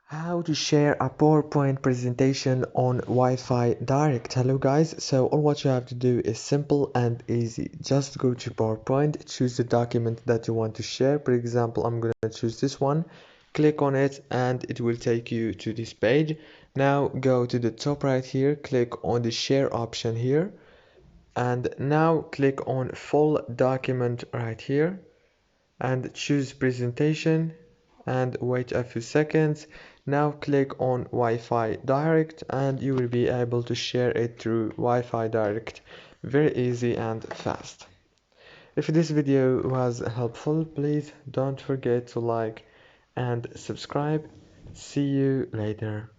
How to share a PowerPoint presentation on Wi-Fi Direct. Hello guys, so all what you have to do is simple and easy. Just go to PowerPoint, choose the document that you want to share. For example, I'm going to choose this one. Click on it and it will take you to this page. Now go to the top right here, click on the share option here, and now click on full document right here and choose presentation and wait a few seconds. Now click on Wi-Fi Direct and you will be able to share it through Wi-Fi Direct. Very easy and fast. If this video was helpful, please don't forget to like and subscribe. See you later.